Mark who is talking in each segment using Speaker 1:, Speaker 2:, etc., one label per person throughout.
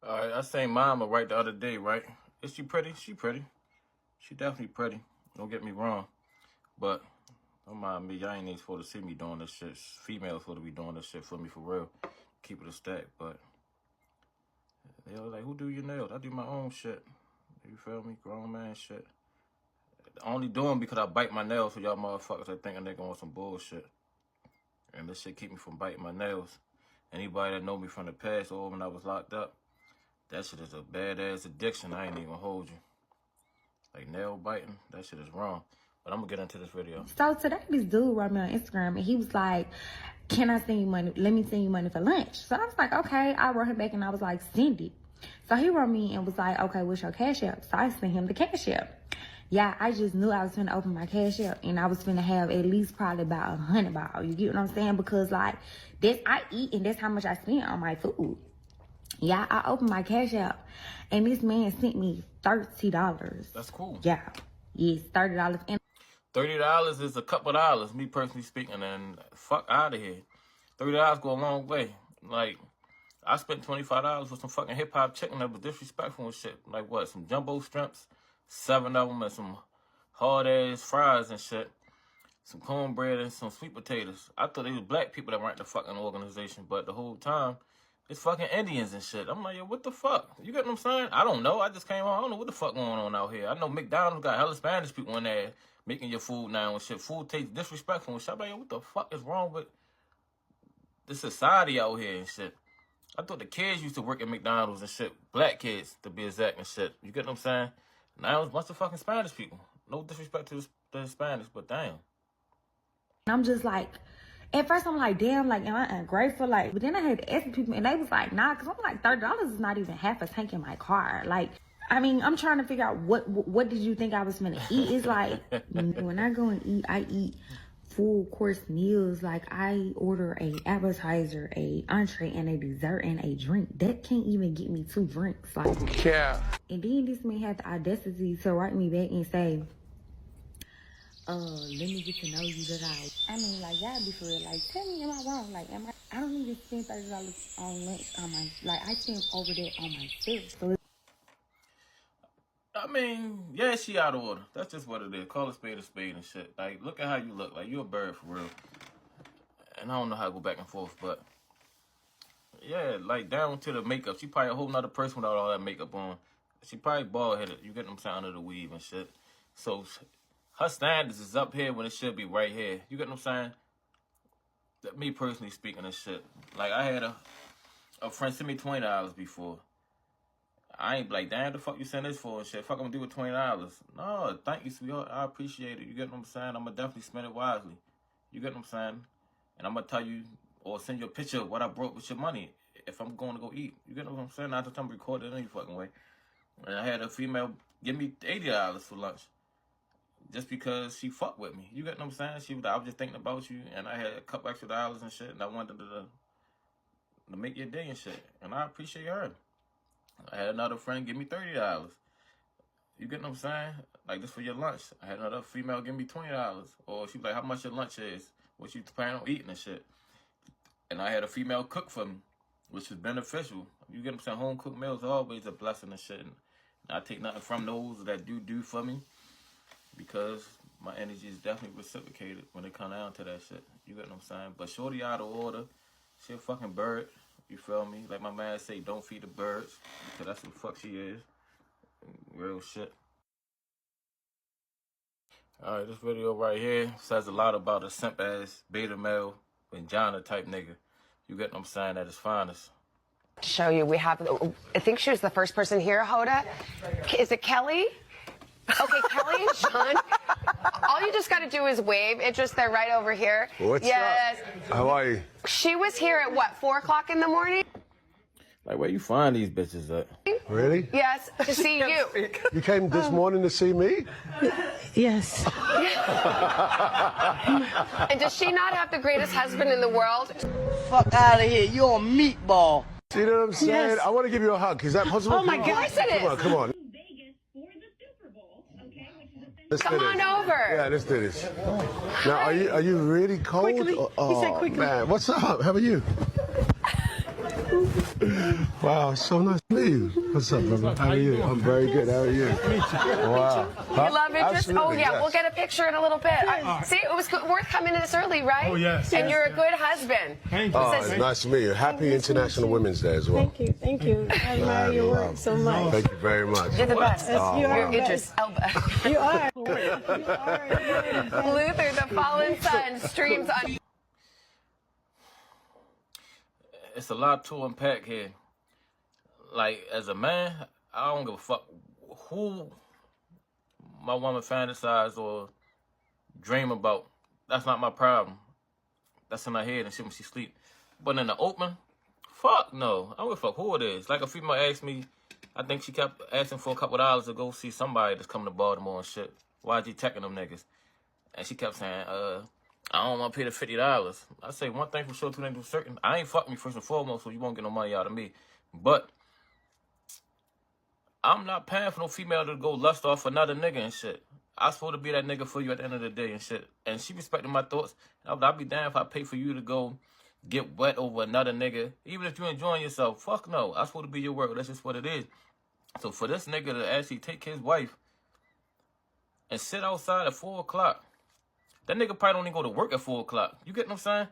Speaker 1: All right, I seen Mama right the other day, right? Is she pretty? She pretty. She definitely pretty. Don't get me wrong. But don't mind me. Y'all ain't even supposed to see me doing this shit. Females supposed to be doing this shit for me for real. Keep it a stack. But they was like, who do your nails? I do my own shit. You feel me? Grown man shit. I only do them because I bite my nails for y'all motherfuckers that think they going on some bullshit. And this shit keep me from biting my nails. Anybody that know me from the past or when I was locked up, that shit is a badass addiction. I ain't even gonna hold you. Like nail biting, that shit is wrong. But I'm gonna get into this video.
Speaker 2: So today this dude wrote me on Instagram and he was like, can I send you money? Let me send you money for lunch. So I was like, okay. I wrote him back and I was like, send it. So he wrote me and was like, okay, what's your cash app? So I sent him the cash app. Yeah, I just knew I was finna open my cash app and I was finna have at least probably about $100. You get what I'm saying? Because like, that's I eat and that's how much I spend on my food. Yeah, I opened my cash app and this man sent me $30.
Speaker 1: That's cool.
Speaker 2: Yeah, yes, $30. And
Speaker 1: $30 is a couple dollars, me personally speaking, and fuck out of here. $30 go a long way. Like, I spent $25 for some fucking hip-hop chicken that was disrespectful and shit. Like what, some jumbo shrimps, 7 of them, and some hard-ass fries and shit. Some cornbread and some sweet potatoes. I thought they was black people that ran the fucking organization, but the whole time, it's fucking Indians and shit. I'm like, yo, what the fuck? You get what I'm saying? I don't know. I just came on. I don't know what the fuck going on out here. I know McDonald's got hella Spanish people in there making your food now and shit. Food tastes disrespectful and shit. I'm like, yo, what the fuck is wrong with the society out here and shit? I thought the kids used to work at McDonald's and shit. Black kids, to be exact and shit. You get what I'm saying? Now it's a bunch of fucking Spanish people. No disrespect to the Hispanics, but damn.
Speaker 2: I'm just like, at first I'm like, damn, like, am I ungrateful? Like, but then I had to ask people and they was like, nah, because I'm like, $30 is not even half a tank in my car. Like, I mean, I'm trying to figure out what did you think I was gonna eat? It's like, when I go and eat, I eat full course meals. Like, I order a appetizer, a entree, and a dessert, and a drink. That can't even get me 2 drinks. Like, yeah. And then this man had the audacity to write me back and say, let me get to know you that I mean, like, y'all be for real. Like, tell me, am I wrong? Like, I don't even spend $30 on lunch on my, like, I spend over that on myself. So
Speaker 1: I mean, yeah, she out of order. That's just what it is. Call a spade and shit. Like, look at how you look. Like, you a bird for real. And I don't know how to go back and forth, but yeah, like, down to the makeup. She probably a whole nother person without all that makeup on. She probably bald-headed. You get what I'm saying, under the weave and shit. So her standards is up here when it should be right here. You get what I'm saying? That me personally speaking and shit. Like, I had a friend send me $20 before. I ain't like, damn, the fuck you send this for and shit. Fuck, I'm gonna do with $20. No, thank you, sweetheart. I appreciate it. You get what I'm saying? I'm gonna definitely spend it wisely. You get what I'm saying? And I'm gonna tell you or send you a picture of what I brought with your money if I'm going to go eat. You get what I'm saying? Not that I'm recording any fucking way. And I had a female give me $80 for lunch. Just because she fucked with me. You get what I'm saying? She was like, I was just thinking about you, and I had a couple extra dollars and shit, and I wanted to make your day and shit. And I appreciate her. I had another friend give me $30. You get what I'm saying? Like, this for your lunch. I had another female give me $20. Or she was like, how much your lunch is? What you planning on eating and shit. And I had a female cook for me, which is beneficial. You get what I'm saying? Home cooked meals are always a blessing and shit. And I take nothing from those that do for me. Because my energy is definitely reciprocated when it come down to that shit. You get what I'm saying? But shorty out of order. She a fucking bird. You feel me? Like my man say, don't feed the birds. Because that's what the fuck she is. Real shit. Alright, this video right here says a lot about a simp ass beta male vagina type nigga. You get what I'm saying? At his finest.
Speaker 3: Show you, we have, I think she was the first person here, Hoda. Is it Kelly? Okay, Kelly and Sean. All you just got to do is wave. It's just they're right over here.
Speaker 4: What's
Speaker 3: yes.
Speaker 4: up? How are you?
Speaker 3: She was here at what, 4 o'clock in the morning?
Speaker 1: Like, where you find these bitches at?
Speaker 4: Really?
Speaker 3: Yes, to see you.
Speaker 4: You came this morning to see me?
Speaker 5: Yes.
Speaker 3: And does she not have the greatest husband in the world?
Speaker 5: Fuck out of here. You're a meatball.
Speaker 4: See what I'm saying?
Speaker 5: Yes.
Speaker 4: I want to give you a hug. Is that possible?
Speaker 5: Oh, my God.
Speaker 3: Yes, it is.
Speaker 4: Come on, come on. Let's
Speaker 3: Come
Speaker 4: do
Speaker 3: on
Speaker 4: this.
Speaker 3: over.
Speaker 4: Yeah, let's do this. Now, are you really cold?
Speaker 5: Quickly. He said quickly.
Speaker 4: Man, what's up? How are you? Wow, so nice to meet you. What's up, brother? How are you? I'm very good. How are you? Wow.
Speaker 3: You love interest?
Speaker 4: Absolutely,
Speaker 3: Oh, yeah,
Speaker 4: yes.
Speaker 3: we'll get a picture in a little bit. See, it was worth coming in this early, right?
Speaker 6: Oh, yes.
Speaker 3: And
Speaker 6: Yes,
Speaker 3: you're a
Speaker 6: yes.
Speaker 3: good husband.
Speaker 6: Thank you.
Speaker 4: Oh, it's nice to meet you. Happy International Women's Day as well.
Speaker 7: Thank you. I admire your work so much.
Speaker 4: Thank you very much.
Speaker 3: You're the best.
Speaker 7: You are
Speaker 3: You're
Speaker 7: the
Speaker 3: Idris Elba.
Speaker 7: You are.
Speaker 3: Luther, the Fallen Son, streams on.
Speaker 1: It's a lot to unpack here. Like, as a man, I don't give a fuck who my woman fantasize or dream about. That's not my problem. That's in her head and shit when she sleep. But in the open, fuck no. I don't give a fuck who it is. Like a female asked me, I think she kept asking for a couple of dollars to go see somebody that's coming to Baltimore and shit. Why'd you checking them niggas? And she kept saying, I don't want to pay the $50. I say one thing for sure, two things for certain. I ain't fucking me first and foremost, so you won't get no money out of me. But I'm not paying for no female to go lust off another nigga and shit. I'm supposed to be that nigga for you at the end of the day and shit. And she respected my thoughts. I'd be damned if I pay for you to go get wet over another nigga. Even if you're enjoying yourself, fuck no. I'm supposed to be your world. That's just what it is. So for this nigga to actually take his wife and sit outside at 4 o'clock, that nigga probably don't even go to work at 4 o'clock. You get what I'm saying?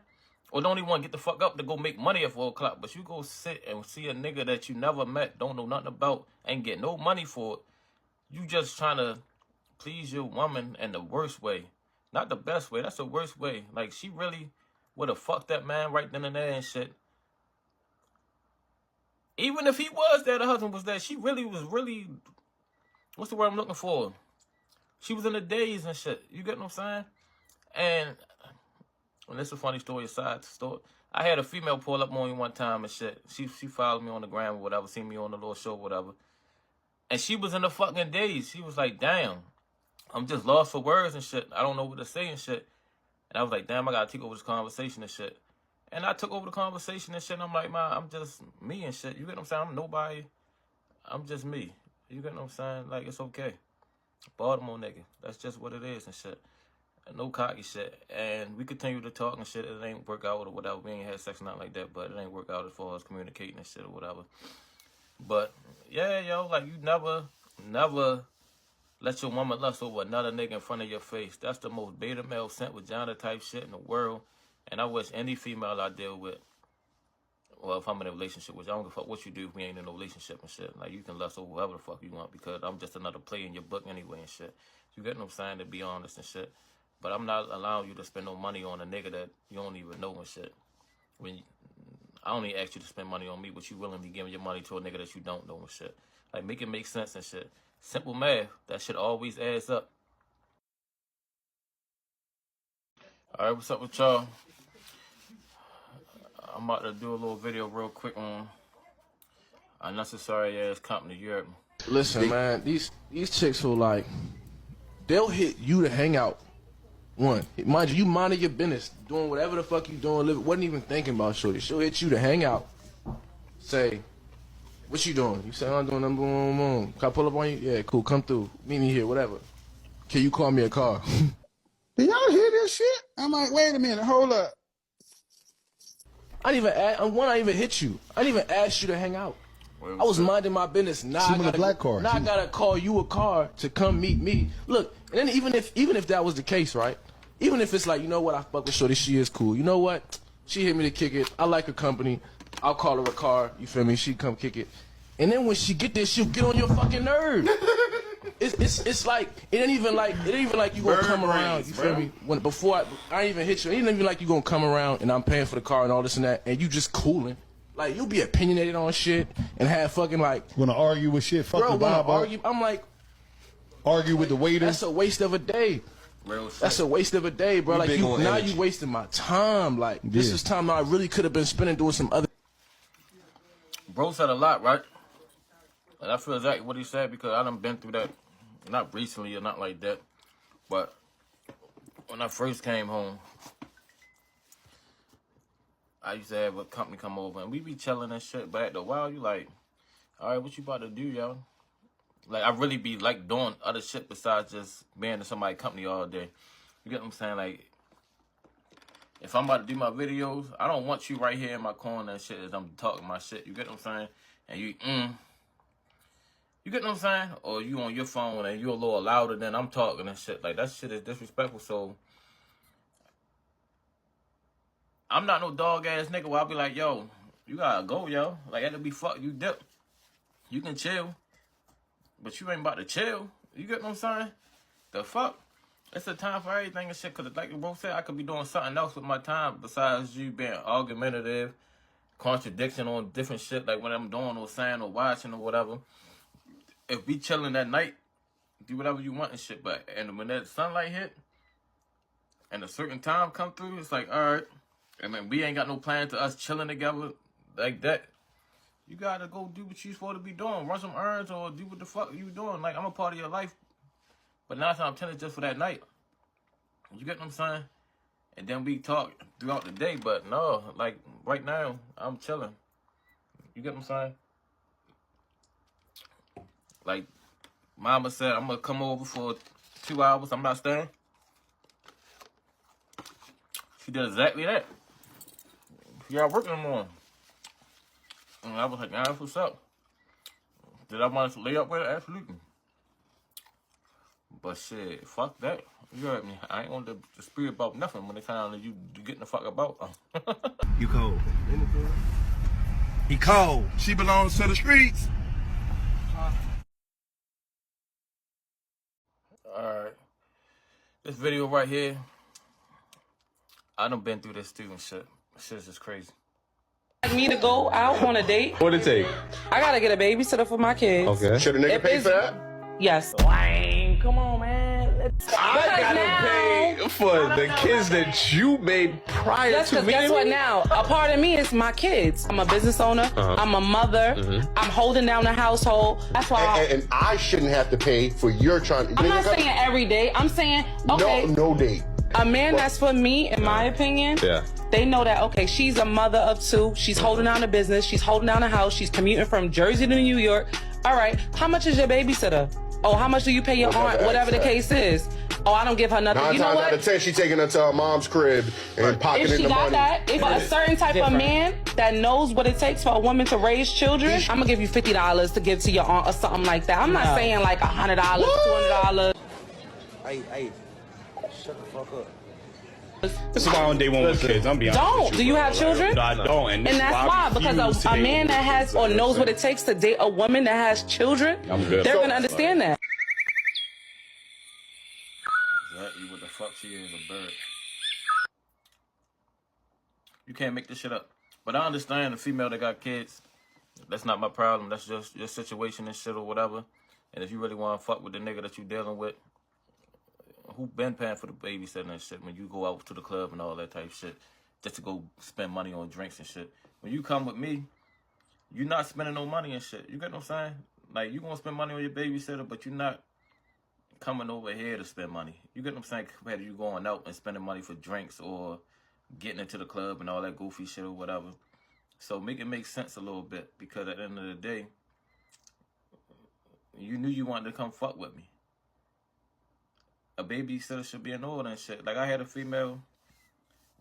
Speaker 1: Or don't even want to get the fuck up to go make money at 4 o'clock. But you go sit and see a nigga that you never met, don't know nothing about, ain't get no money for it. You just trying to please your woman in the worst way. Not the best way. That's the worst way. Like, she really would have fucked that man right then and there and shit. Even if he was there, the husband was there, she really was what's the word I'm looking for? She was in the days and shit. You get what I'm saying? And this is a funny story aside. I had a female pull up on me one time and shit. She followed me on the gram or whatever, seen me on the little show or whatever. And she was in the fucking days. She was like, damn, I'm just lost for words and shit. I don't know what to say and shit. And I was like, damn, I gotta take over this conversation and shit. And I took over the conversation and shit. And I'm like, man, I'm just me and shit. You get what I'm saying? I'm nobody. I'm just me. You get what I'm saying? Like, it's okay. Baltimore nigga. That's just what it is and shit. No cocky shit. And we continue to talk and shit. It ain't work out or whatever. We ain't had sex or nothing like that. But it ain't work out as far as communicating and shit or whatever. But, yeah, yo, like, you never let your woman lust over another nigga in front of your face. That's the most beta male scent vagina type shit in the world. And I wish any female I deal with, well, if I'm in a relationship with you, I don't give a fuck what you do if we ain't in a relationship and shit. Like, you can lust over whoever the fuck you want because I'm just another player in your book anyway and shit. You get what I'm saying, to be honest and shit. But I'm not allowing you to spend no money on a nigga that you don't even know and shit. I only ask you to spend money on me, but you willingly giving your money to a nigga that you don't know and shit. Like, make it make sense and shit. Simple math, that shit always adds up. Alright, what's up with y'all? I'm about to do a little video real quick on unnecessary ass company. You heard me?
Speaker 6: Listen, man, these chicks will like, they'll hit you to hang out. One, mind you minding your business, doing whatever the fuck you doing, living, wasn't even thinking about shorty. She'll hit you to hang out. Say, what you doing? You say, I'm doing number one. Can I pull up on you? Yeah, cool, come through. Meet me here, whatever. Can you call me a car?
Speaker 8: Do y'all hear this shit? I'm like, wait a minute, hold up.
Speaker 6: I didn't even hit you. I didn't even ask you to hang out. I was minding my business. Now
Speaker 4: She
Speaker 6: I
Speaker 4: was a black car.
Speaker 6: Now I gotta call you a car to come meet me. Look, and then even if that was the case, right? Even if it's like, you know what, I fuck with shorty, she is cool. You know what? She hit me to kick it. I like her company. I'll call her a car. You feel me? She come kick it. And then when she get there, she'll get on your fucking nerves. It's like it ain't even like you gonna come around. You feel me? When before I ain't even hit you, it ain't even like you gonna come around and I'm paying for the car and all this and that, and you just cooling. Like, you'll be opinionated on shit and have fucking like,
Speaker 9: Wanna argue with shit? Fuck
Speaker 6: bro,
Speaker 9: the
Speaker 6: wanna
Speaker 9: vibe.
Speaker 6: argue. I'm like,
Speaker 9: Argue with the waiter.
Speaker 6: that's a waste of a day.
Speaker 1: Real shit.
Speaker 6: That's a waste of a day, bro. Like,
Speaker 4: big on
Speaker 6: now
Speaker 4: energy.
Speaker 6: you wasting my time. Like, this
Speaker 9: Yeah.
Speaker 6: is time I really could have been spending doing some other.
Speaker 1: Bro said a lot, right? And I feel exactly what he said because I done been through that. Not recently or not like that. But when I first came home, I used to have a company come over and we be chilling and shit. But after a while, you like, all right, what you about to do, yo? Like, I really be like doing other shit besides just being in somebody's company all day. You get what I'm saying? Like, if I'm about to do my videos, I don't want you right here in my corner and shit as I'm talking my shit. You get what I'm saying? And you get what I'm saying? Or you on your phone and you're a little louder than I'm talking and shit. Like, that shit is disrespectful. So, I'm not no dog-ass nigga where I'll be like, yo, you gotta go, yo. Like, that'll be fuck, you dip. You can chill. But you ain't about to chill. You get what I'm saying? The fuck? It's a time for everything and shit. Because like bro said, I could be doing something else with my time besides you being argumentative, contradiction on different shit. Like what I'm doing or saying or watching or whatever. If we chilling that night, do whatever you want and shit. But and when that sunlight hit and a certain time come through, it's like, all right. I mean, we ain't got no plan to us chilling together like that. You gotta go do what you supposed to be doing. Run some errands or do what the fuck you doing. Like, I'm a part of your life. But 9 times out of 10 it's just for that night. You get what I'm saying? And then we talk throughout the day. But no, like, right now, I'm chilling. You get what I'm saying? Like, mama said, I'm gonna come over for 2 hours. I'm not staying. She did exactly that. Y'all working in the morning. And I was like, nah, that's what's up. Did I want to lay up with her? Absolutely. But shit, fuck that. You heard me. I ain't on the spirit about nothing when it comes to you getting the fuck about.
Speaker 4: You cold. He cold.
Speaker 9: She belongs to the streets.
Speaker 1: Alright. This video right here, I done been through this too and shit. Shit's just crazy.
Speaker 10: Me to go out on a date.
Speaker 11: What it take?
Speaker 10: I gotta get a babysitter for my kids.
Speaker 11: Okay.
Speaker 9: Should a nigga
Speaker 10: If
Speaker 9: pay
Speaker 10: it's-
Speaker 9: for that?
Speaker 10: Yes.
Speaker 1: Dang, come on, man.
Speaker 11: I gotta pay for the kids that you made prior
Speaker 10: That's
Speaker 11: to
Speaker 10: because
Speaker 11: meeting
Speaker 10: guess what
Speaker 11: me?
Speaker 10: now? A part of me is my kids. I'm a business owner. I'm a mother. I'm holding down the household. That's why
Speaker 9: And I shouldn't have to pay for your trying.
Speaker 10: I'm not saying every day. I'm saying, okay,
Speaker 9: No date.
Speaker 10: a man that's for me, in my opinion,
Speaker 11: Yeah.
Speaker 10: they know that, okay, she's a mother of 2. She's holding down a business. She's holding down a house. She's commuting from Jersey to New York. All right, how much is your babysitter? Oh, how much do you pay your aunt? Whatever the case is. Oh, I don't give her nothing.
Speaker 9: 9
Speaker 10: You know
Speaker 9: times
Speaker 10: what?
Speaker 9: out of 10, she taking her to her mom's crib and pocketing
Speaker 10: If she
Speaker 9: the
Speaker 10: got
Speaker 9: money.
Speaker 10: that, if a certain type of man that knows what it takes for a woman to raise children, I'm gonna give you $50 to give to your aunt or something like that. I'm not saying like $100, $200.
Speaker 5: Hey, shut the fuck up.
Speaker 11: This is why on day one with kids. I'm being honest
Speaker 10: Don't.
Speaker 11: with you,
Speaker 10: Do you
Speaker 11: bro.
Speaker 10: have
Speaker 11: Like,
Speaker 10: children?
Speaker 11: No, I don't.
Speaker 10: And that's
Speaker 11: I
Speaker 10: why,
Speaker 11: refuse
Speaker 10: because
Speaker 11: to
Speaker 10: a
Speaker 11: date
Speaker 10: man that has or knows what it takes to date a woman that has children,
Speaker 11: I'm good.
Speaker 10: they're gonna understand that.
Speaker 1: Exactly what the fuck she is, a bird. You can't make this shit up. But I understand the female that got kids. That's not my problem. That's just your situation and shit or whatever. And if you really want to fuck with the nigga that you dealing with, who been paying for the babysitting and shit when you go out to the club and all that type of shit just to go spend money on drinks and shit. When you come with me, you're not spending no money and shit. You get what I'm saying? Like, you gonna spend money on your babysitter, but you're not coming over here to spend money. You get what I'm saying? Compared to you going out and spending money for drinks or getting into the club and all that goofy shit or whatever. So make it make sense a little bit, because at the end of the day, you knew you wanted to come fuck with me. A babysitter should be in order and shit. Like, I had a female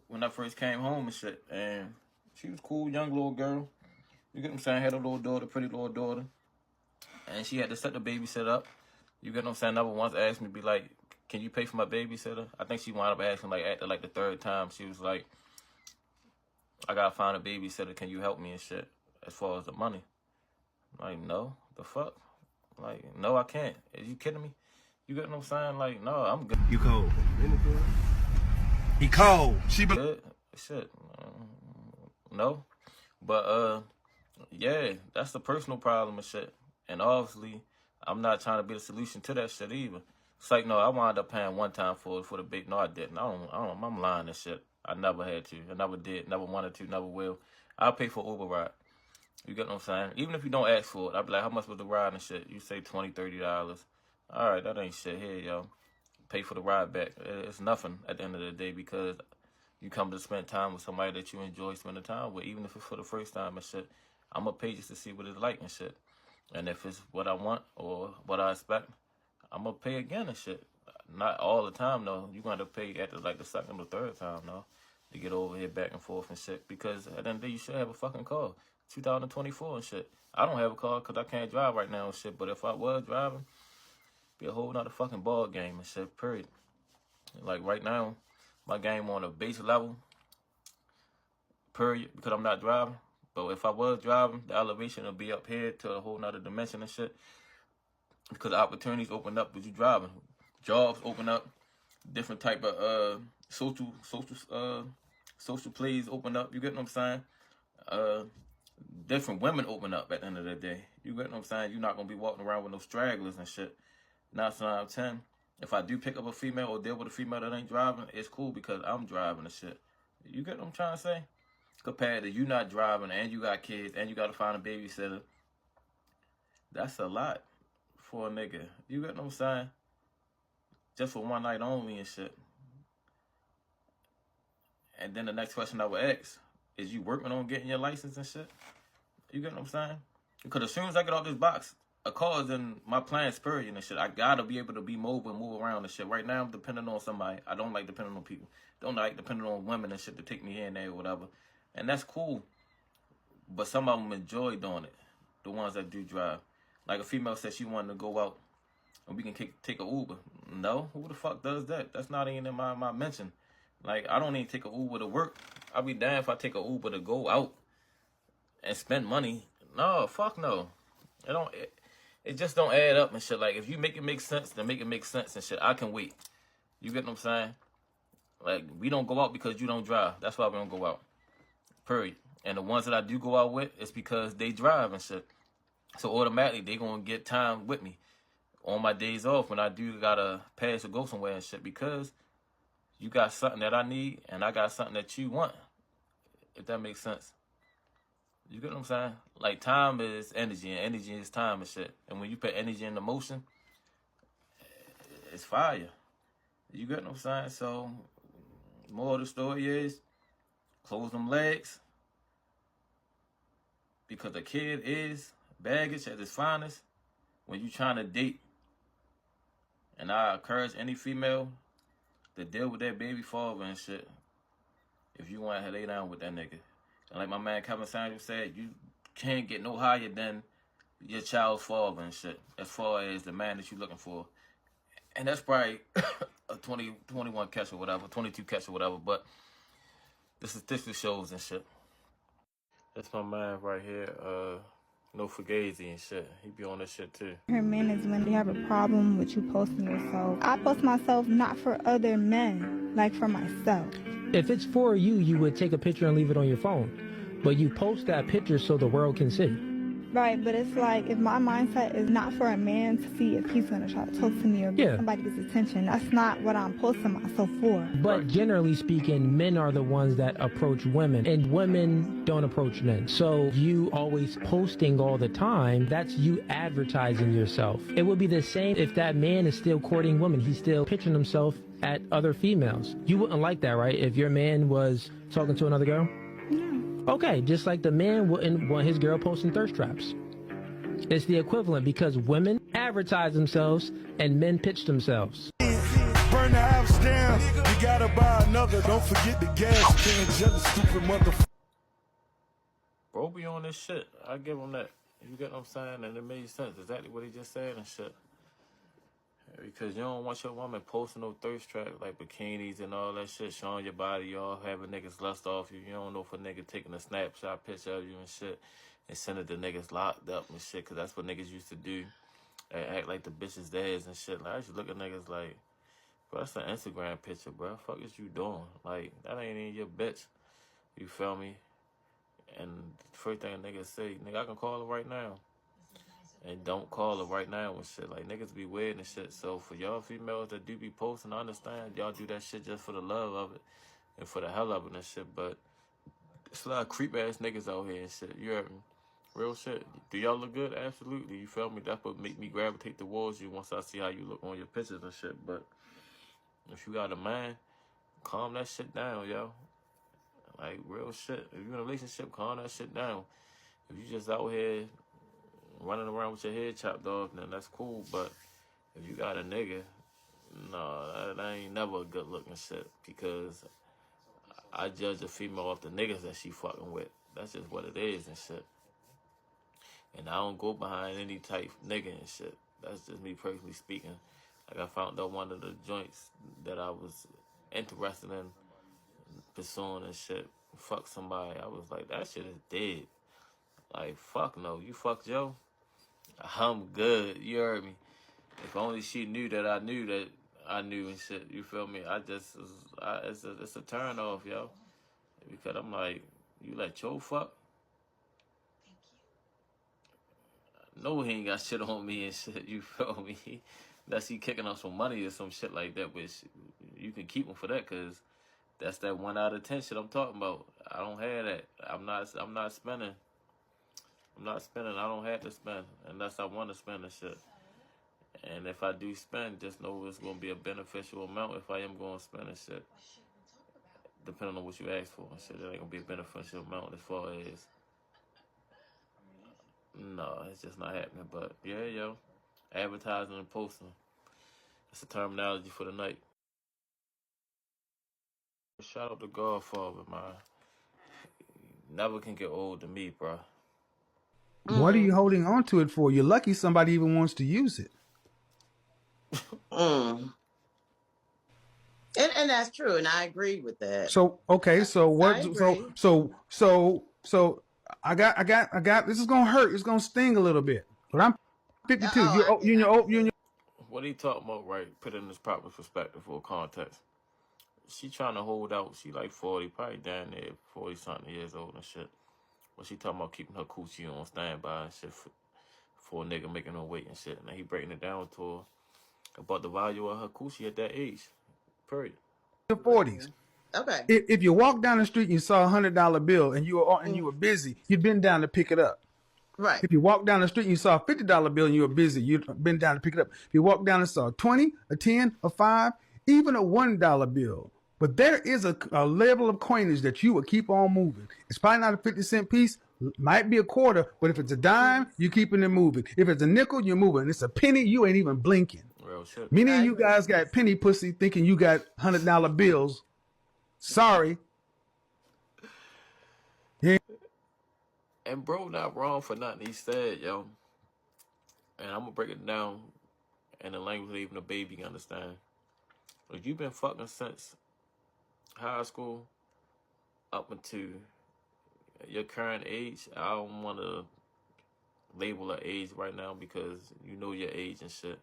Speaker 1: when I first came home and shit, and she was cool, young little girl. You get what I'm saying? Had a little daughter, pretty little daughter. And she had to set the babysitter up. You get what I'm saying? Never once asked me, be like, can you pay for my babysitter? I think she wound up asking, like, after, like, the 3rd time. She was like, I gotta find a babysitter. Can you help me and shit? As far as the money. Like, no. The fuck? Like, no, I can't. Are you kidding me? You get what I'm saying? Like, no, I'm good.
Speaker 4: You cold. He cold.
Speaker 9: She
Speaker 1: Good. Shit. No. But, yeah, that's the personal problem and shit. And obviously, I'm not trying to be the solution to that shit either. It's like, no, I wound up paying one time for the baby. No, I didn't. I'm lying and shit. I never had to. I never did. Never wanted to. Never will. I'll pay for Uber ride. You get what I'm saying? Even if you don't ask for it, I'll be like, how much was the ride and shit? You say $20, $30. All right, that ain't shit. Here, yo. Pay for the ride back. It's nothing at the end of the day, because you come to spend time with somebody that you enjoy spending time with, even if it's for the first time and shit. I'm going to pay just to see what it's like and shit. And if it's what I want or what I expect, I'm going to pay again and shit. Not all the time, though. You're going to pay after, like, the 2nd or 3rd time, though. to get over here back and forth and shit. Because at the end of the day, you should have a fucking car. 2024 and shit. I don't have a car because I can't drive right now and shit. But if I was driving, it'd be a whole nother fucking ball game and shit, period. Like right now, my game on a base level, period, because I'm not driving. But if I was driving, the elevation will be up here to a whole nother dimension and shit. Because opportunities open up with you driving. Jobs open up. Different type of social plays open up. You get what I'm saying? Different women open up at the end of the day. You get what I'm saying? You're not going to be walking around with no stragglers and shit. 9 times out of 10, if I do pick up a female or deal with a female that ain't driving, it's cool because I'm driving and shit. You get what I'm trying to say? Compared to you not driving and you got kids and you got to find a babysitter. That's a lot for a nigga. You get what I'm saying? Just for one night only and shit. And then the next question I would ask, is you working on getting your license and shit? You get what I'm saying? Because as soon as I get off this box, a car is in my plans, period, and shit. I gotta be able to be mobile and move around and shit. Right now, I'm depending on somebody. I don't like depending on people. Don't like depending on women and shit to take me here and there or whatever. And that's cool. But some of them enjoy doing it. The ones that do drive. Like a female said she wanted to go out and we can take a Uber. No, who the fuck does that? That's not even in my mention. Like, I don't even take a Uber to work. I'll be damned if I take a Uber to go out and spend money. No, fuck no. It just don't add up and shit. Like, if you make it make sense, then make it make sense and shit. I can wait. You get what I'm saying? Like, we don't go out because you don't drive. That's why we don't go out. Period. And the ones that I do go out with, it's because they drive and shit. So automatically, they gonna get time with me on my days off when I do gotta pass or go somewhere and shit, because you got something that I need and I got something that you want. If that makes sense. You get what I'm saying? Like, time is energy and energy is time and shit. And when you put energy into motion, it's fire. You get what I'm saying? So, more of the story is, close them legs. Because a kid is baggage at its finest when you trying to date. And I encourage any female to deal with that baby father and shit if you want to lay down with that nigga. And like my man Kevin Samuel said, you can't get no higher than your child's father and shit, as far as the man that you're looking for. And that's probably a 21 catch or whatever, 22 catch or whatever, but the statistics shows and shit. That's my man right here, No Fugazi and shit. He be on this shit too.
Speaker 12: Her men is when they have a problem with you posting yourself. I post myself not for other men, like for myself.
Speaker 13: If it's for you, you would take a picture and leave it on your phone. But you post that picture so the world can see.
Speaker 12: Right, but it's like, if my mindset is not for a man to see if he's going to try to talk to me or get somebody's attention, that's not what I'm posting myself for.
Speaker 13: But generally speaking, men are the ones that approach women, and women don't approach men. So you always posting all the time, that's you advertising yourself. It would be the same if that man is still courting women. He's still pitching himself at other females. You wouldn't like that, right? If your man was talking to another girl? Okay, just like the man wouldn't want his girl posting thirst traps. It's the equivalent, because women advertise themselves and men pitch themselves.
Speaker 14: Burn the house down, you gotta buy another. Don't forget the gas can, jealous, stupid motherfucker.
Speaker 1: Bro be on this shit. I give him that. You get what I'm saying? And it made sense. Exactly what he just said and shit. Because you don't want your woman posting no thirst traps like bikinis and all that shit, showing your body, y'all having niggas lust off you. You don't know if a nigga taking a snapshot picture of you and shit and send it to niggas locked up and shit, because that's what niggas used to do. And act like the bitches theirs and shit. Like, I used to look at niggas like, bro, that's an Instagram picture, bro. What the fuck is you doing? Like, that ain't even your bitch. You feel me? And the first thing a nigga say, nigga, I can call her right now. And don't call her right now and shit. Like, niggas be weird and shit. So for y'all females that do be posting, I understand y'all do that shit just for the love of it and for the hell of it and shit. But it's a lot of creep ass niggas out here and shit. You heard me? Real shit. Do y'all look good? Absolutely. You feel me? That's what make me gravitate towards you once I see how you look on your pictures and shit. But if you got a man, calm that shit down, yo. Like, real shit. If you in a relationship, calm that shit down. If you just out here running around with your head chopped off, then that's cool. But if you got a nigga, no, that ain't never a good looking shit. Because I judge a female off the niggas that she fucking with. That's just what it is and shit. And I don't go behind any type nigga and shit. That's just me personally speaking. Like, I found out one of the joints that I was interested in pursuing and shit. Fuck somebody. I was like, that shit is dead. Like, fuck no. You fuck Joe? I'm good. You heard me. If only she knew that I knew that I knew and shit. You feel me? It's a turn off, yo. Because I'm like, you let Joe fuck? No, he ain't got shit on me and shit. You feel me? Unless he kicking up some money or some shit like that, which you can keep him for that, cause that's that 1 out of 10 shit I'm talking about. I don't have that. I'm not spending. I'm not spending. I don't have to spend unless I want to spend and shit. And if I do spend, just know it's gonna be a beneficial amount if I am gonna spend and shit. Depending on what you ask for and shit, it ain't gonna be a beneficial amount as far as. No, it's just not happening. But yeah, yo, advertising and posting. It's the terminology for the night. Shout out to Godfather, man. Never can get old to me, bro.
Speaker 8: What are you holding on to it for? You're lucky somebody even wants to use it.
Speaker 15: And that's true, and I agree with that.
Speaker 8: So okay, so what?
Speaker 15: I agree.
Speaker 8: So I got. This is gonna hurt. It's gonna sting a little bit. But I'm 52. You in your.
Speaker 1: What he talking about, right? Put it in this proper perspective or context. She trying to hold out. She like 40, probably down there, 40 something years old and shit. But she talking about keeping her coochie on standby and shit for a nigga making her wait and shit. And he breaking it down to her about the value of her coochie at that age. Period.
Speaker 8: Your 40s.
Speaker 15: Okay.
Speaker 8: If you walk down the street and you saw $100 bill and you were busy, you'd been down to pick it up.
Speaker 15: Right.
Speaker 8: If you walk down the street and you saw a $50 bill and you were busy, you'd been down to pick it up. If you walk down and saw a 20, a 10, a 5, even a $1 bill. But there is a level of coinage that you will keep on moving. It's probably not a 50-cent piece, might be a quarter, but if it's a dime, you're keeping it moving. If it's a nickel, you're moving. It's a penny, you ain't even blinking.
Speaker 1: Real shit.
Speaker 8: Many of you guys got penny pussy thinking you got $100 bills. Sorry.
Speaker 1: And bro not wrong for nothing he said, yo. And I'm gonna break it down in the language that even a baby can understand. If you've been fucking since high school up until your current age, I don't want to label an age right now because you know your age and shit.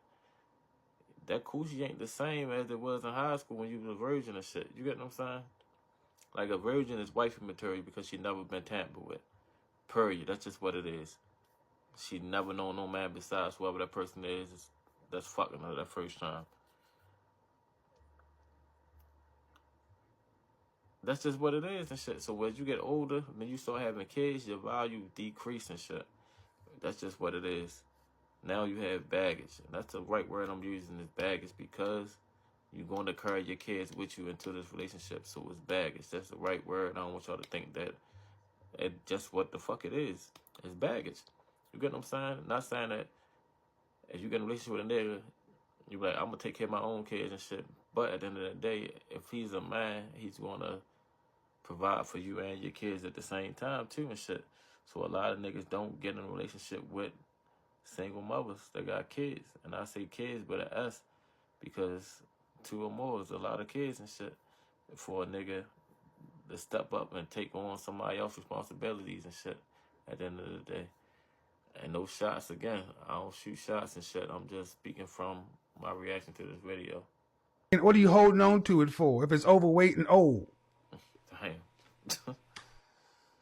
Speaker 1: That coochie ain't the same as it was in high school when you was a virgin and shit. You get what I'm saying? Like, a virgin is wifey material because she never been tampered with. Period. That's just what it is. She never known no man besides whoever that person is that's fucking her that first time. That's just what it is and shit. So as you get older, when you start having kids, your value decrease and shit. That's just what it is. Now you have baggage. And that's the right word I'm using is baggage because you're going to carry your kids with you into this relationship. So it's baggage. That's the right word. I don't want y'all to think that it's just what the fuck it is. It's baggage. You get what I'm saying? Not saying that if you get in a relationship with a nigga, you're like, I'm going to take care of my own kids and shit. But at the end of the day, if he's a man, he's going to provide for you and your kids at the same time too and shit. So a lot of niggas don't get in a relationship with single mothers that got kids. And I say kids with an S because 2 or more is a lot of kids and shit for a nigga to step up and take on somebody else's responsibilities and shit at the end of the day. And no shots again. I don't shoot shots and shit. I'm just speaking from my reaction to this video.
Speaker 8: And what are you holding on to it for if it's overweight and old?
Speaker 1: Damn.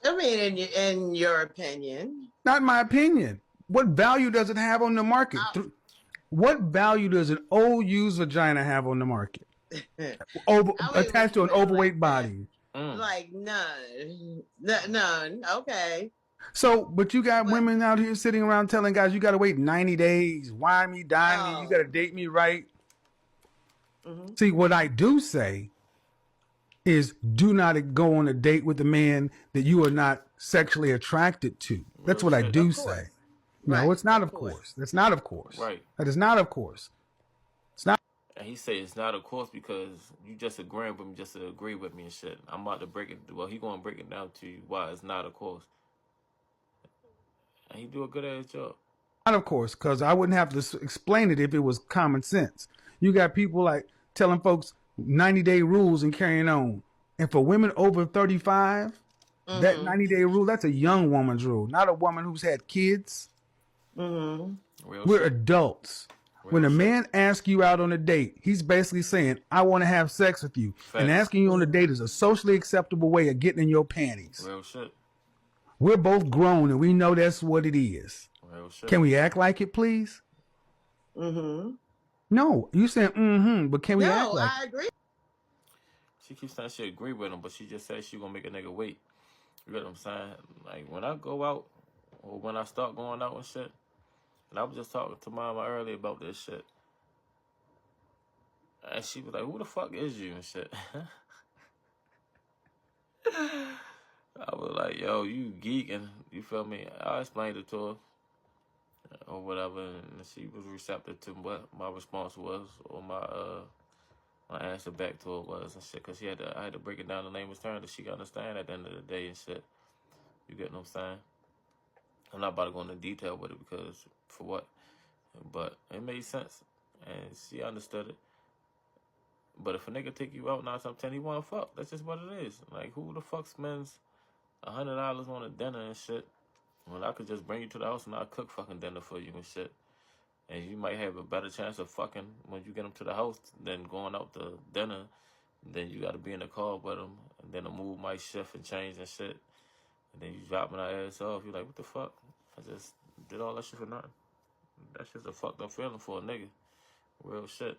Speaker 15: I mean, in your opinion.
Speaker 8: Not my opinion. What value does it have on the market? What value does an old used vagina have on the market? Attached to an overweight body.
Speaker 15: Like none. Okay.
Speaker 8: So, but you got women out here sitting around telling guys, you got to wait 90 days. Wine me, dine me. You got to date me right. Mm-hmm. See, what I do say is do not go on a date with a man that you are not sexually attracted to. That's what I do say. No, it's not, of course. That's not, of course.
Speaker 1: Right.
Speaker 8: That is not, of course. It's not.
Speaker 1: And he said it's not a course because you just agreeing with me just to agree with me and shit. I'm about to break it. Well, he gonna break it down to you why it's not a course. And he do a good ass job.
Speaker 8: Not of course, because I wouldn't have to explain it if it was common sense. You got people like telling folks 90-day rules and carrying on. And for women over 35, that 90-day rule, that's a young woman's rule, not a woman who's had kids. We're adults. When a man asks you out on a date, he's basically saying, I want to have sex with you. And asking you on a date is a socially acceptable way of getting in your panties.
Speaker 1: Real shit.
Speaker 8: We're both grown and we know that's what it is.
Speaker 1: Real shit.
Speaker 8: Can we act like it, please? No, you saying but can we act like
Speaker 15: I agree.
Speaker 1: She keeps saying she agree with him, but she just said she gonna make a nigga wait. You get what I'm saying? Like, when I go out, or when I start going out and shit, and I was just talking to Mama earlier about this shit, and she was like, who the fuck is you and shit? I was like, yo, you geeking, you feel me? I explained it to her, or whatever, and she was receptive to what my response was, or my answer back to her was and shit, because I had to break it down in layman's terms that she could understand at the end of the day and shit. You get what I'm saying? I'm not about to go into detail with it because, for what? But it made sense, and she understood it. But if a nigga take you out 9 times 10, he wanna fuck. That's just what it is. Like, who the fuck spends $100 on a dinner and shit when I could just bring you to the house and I'll cook fucking dinner for you and shit? And you might have a better chance of fucking when you get them to the house than going out to dinner. Then you got to be in the car with them, and then the mood might shift and change and shit. And then you dropping our ass off. You're like, what the fuck? I just did all that shit for nothing. That's just a fucked up feeling for a nigga. Real shit.